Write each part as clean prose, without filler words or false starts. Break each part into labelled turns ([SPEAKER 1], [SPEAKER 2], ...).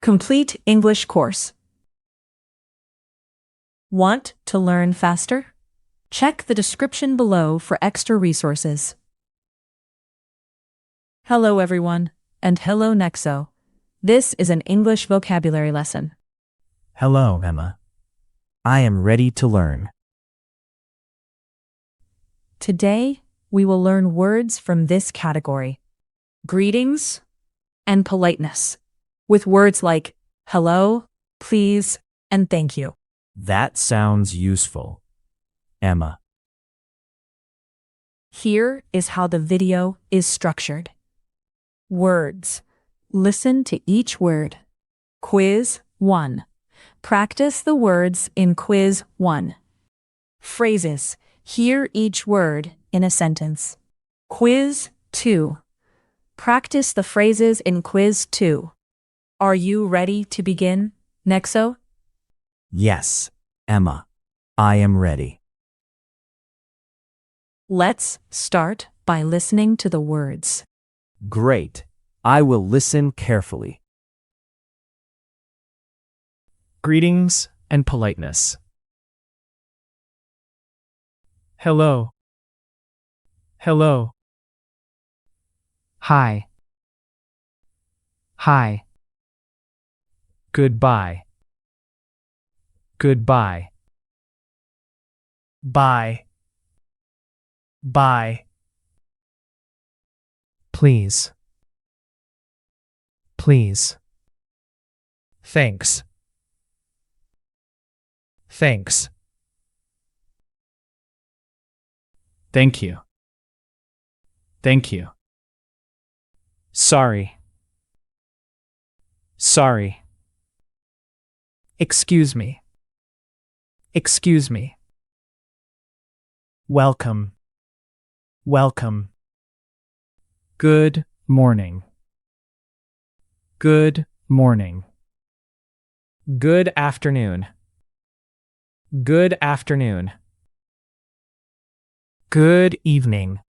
[SPEAKER 1] Complete English course. Want to learn faster? Check the description below for extra resources. Hello everyone, and hello Nexo. This is an English vocabulary lesson.
[SPEAKER 2] Hello, Emma. I am ready to learn.
[SPEAKER 1] Today, we will learn words from this category: greetings and politeness, with words like hello, please, and thank you.
[SPEAKER 2] That sounds useful. Emma.
[SPEAKER 1] Here is how the video is structured. Words. Listen to each word. Quiz 1. Practice the words in Quiz 1. Phrases. Hear each word in a sentence. Quiz 2. Practice the phrases in Quiz 2. Are you ready to begin, Nexo?
[SPEAKER 2] Yes, Emma. I am ready.
[SPEAKER 1] Let's start by listening to the words.
[SPEAKER 2] Great. I will listen carefully.
[SPEAKER 3] Greetings and politeness. Hello. Hello. Hi. Hi. Goodbye. Goodbye. Bye. Bye. Please. Please. Thanks. Thanks. Thank you. Thank you. Sorry. Sorry. Excuse me. Excuse me. Welcome. Welcome. Good morning. Good morning. Good afternoon. Good afternoon. Good evening.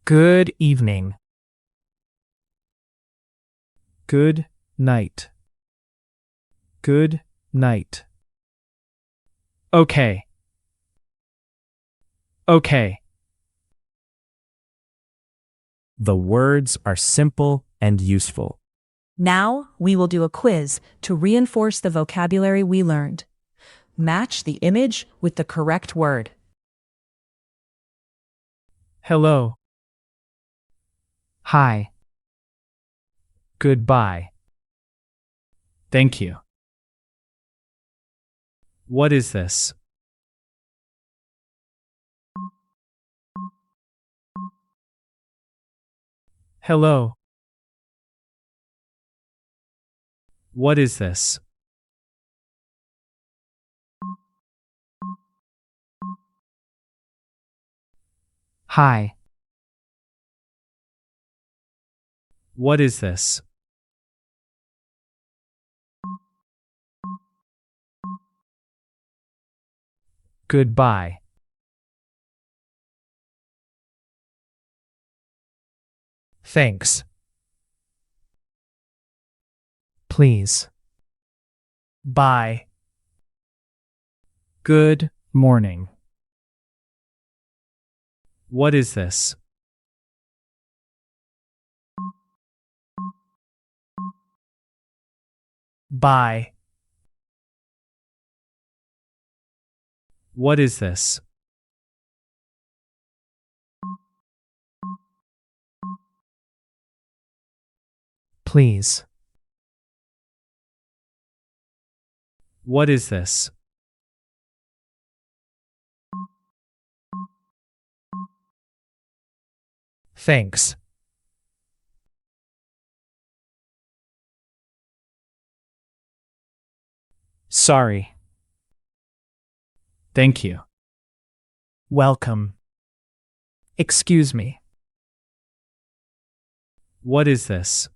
[SPEAKER 3] Good evening. Good night. Good night. Okay. Okay.
[SPEAKER 2] The words are simple and useful.
[SPEAKER 1] Now, we will do a quiz to reinforce the vocabulary we learned. Match the image with the correct word.
[SPEAKER 3] Hello. Hi. Goodbye. Thank you. What is this? Hello. What is this? Hi. What is this? Goodbye. Thanks. Please. Bye. Good morning. What is this? Bye. What is this? Please. What is this? Thanks. Sorry. Thank you. Welcome. Excuse me. What is this?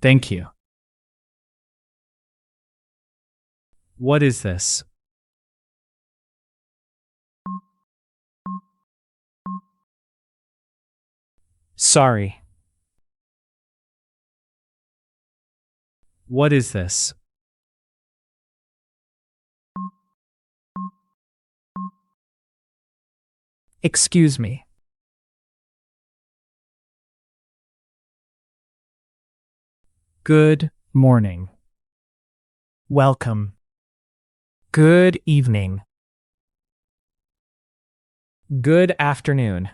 [SPEAKER 3] Thank you. What is this? Sorry. What is this? Excuse me. Good morning. Welcome. Good evening. Good afternoon.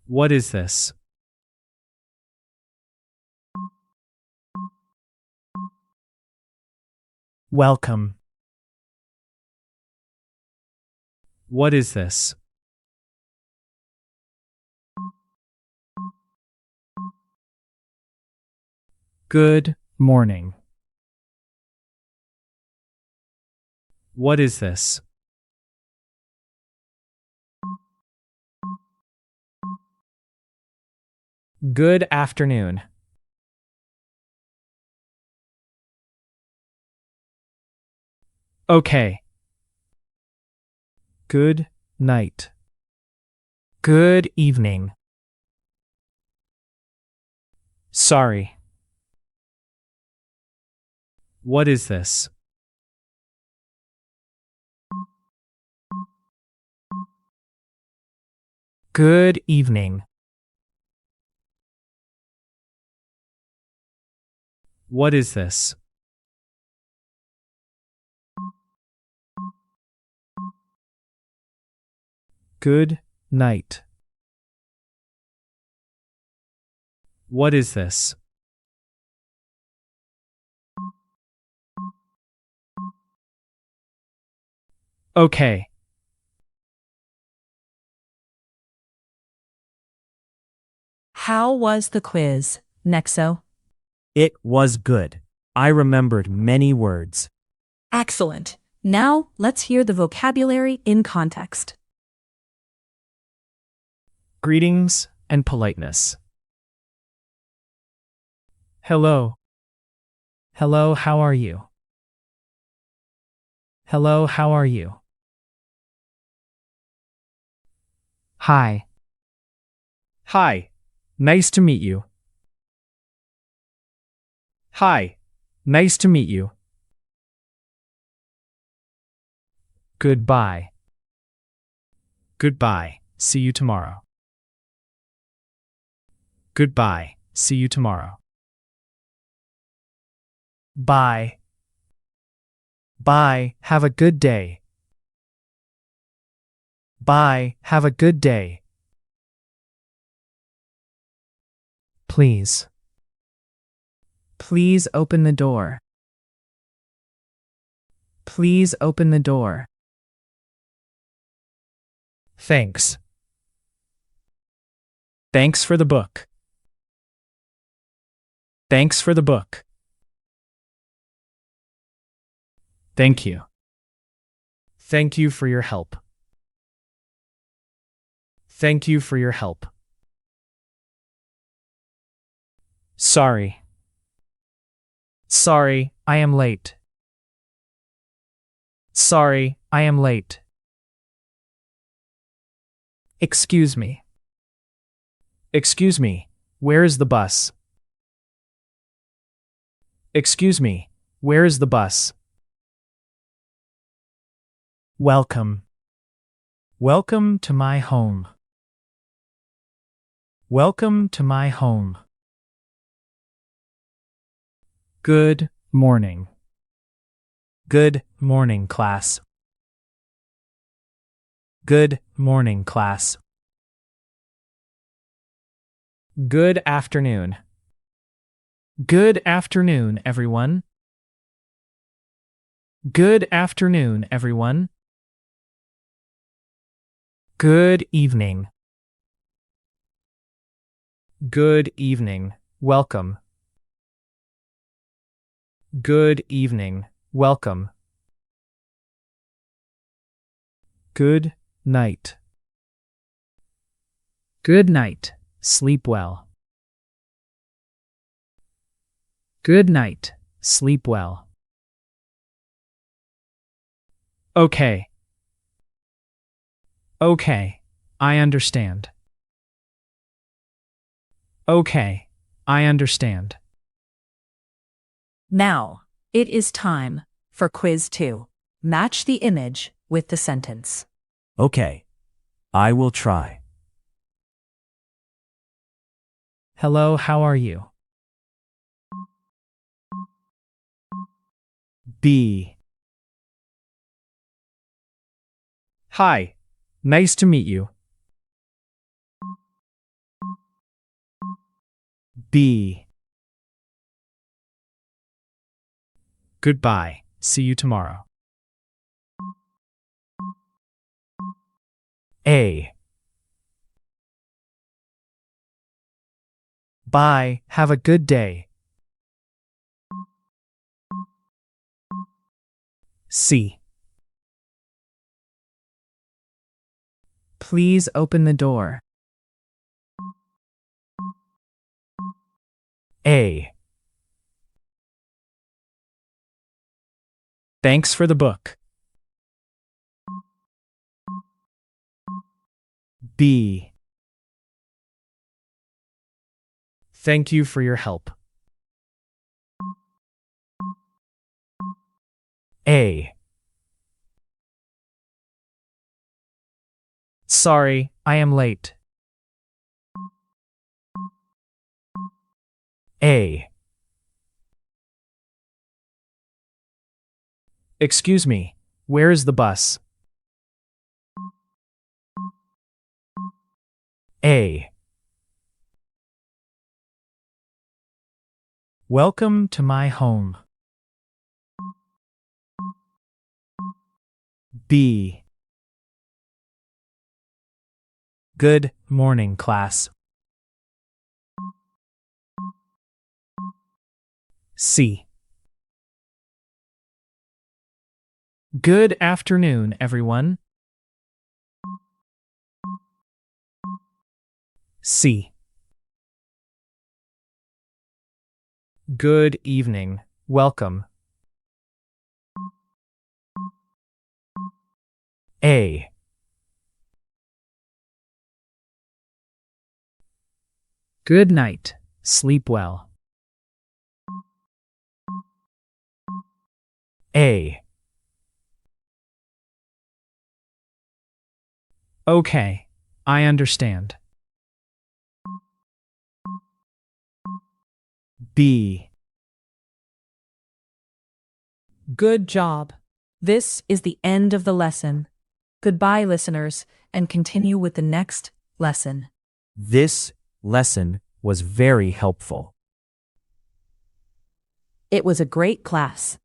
[SPEAKER 3] What is this? Welcome. What is this? Good morning. What is this? Good afternoon. Okay. Good night. Good evening. Sorry. What is this? Good evening. What is this? Good night. What is this? Okay.
[SPEAKER 1] How was the quiz, Nexo?
[SPEAKER 2] It was good. I remembered many words.
[SPEAKER 1] Excellent. Now, let's hear the vocabulary in context.
[SPEAKER 3] Greetings and politeness. Hello. Hello, how are you? Hello, how are you? Hi. Hi. Nice to meet you. Hi. Nice to meet you. Goodbye. Goodbye. See you tomorrow. Goodbye. See you tomorrow. Bye. Bye. Have a good day. Bye. Have a good day. Please. Please open the door. Please open the door. Thanks. Thanks for the book. Thanks for the book. Thank you. Thank you for your help. Thank you for your help. Sorry. Sorry, I am late. Sorry, I am late. Excuse me. Excuse me, where is the bus? Excuse me, where is the bus? Welcome. Welcome to my home. Welcome to my home. Good morning. Good morning, class. Good morning, class. Good afternoon. Good afternoon, everyone. Good afternoon, everyone. Good evening. Good evening. Welcome. Good evening. Welcome. Good night. Good night. Sleep well. Good night. Sleep well. Okay. Okay. I understand. Okay, I understand.
[SPEAKER 1] Now, it is time for quiz 2. Match the image with the sentence.
[SPEAKER 2] Okay, I will try.
[SPEAKER 3] Hello, how are you? B. Hi, nice to meet you. B. Goodbye, see you tomorrow.
[SPEAKER 2] A.
[SPEAKER 3] Bye, have a good day. C. Please open the door.
[SPEAKER 2] A.
[SPEAKER 3] Thanks for the book.
[SPEAKER 2] B.
[SPEAKER 3] Thank you for your help.
[SPEAKER 2] A.
[SPEAKER 3] Sorry, I am late.
[SPEAKER 2] A.
[SPEAKER 3] Excuse me, where is the bus?
[SPEAKER 2] A.
[SPEAKER 3] Welcome to my home.
[SPEAKER 2] B.
[SPEAKER 3] Good morning, class. C. Good afternoon, everyone. C. Good evening, welcome.
[SPEAKER 2] A.
[SPEAKER 3] Good night, sleep well.
[SPEAKER 2] A.
[SPEAKER 3] Okay, I understand.
[SPEAKER 2] B.
[SPEAKER 1] Good job. This is the end of the lesson. Goodbye, listeners, and continue with the next lesson.
[SPEAKER 2] This lesson was very helpful.
[SPEAKER 1] It was a great class.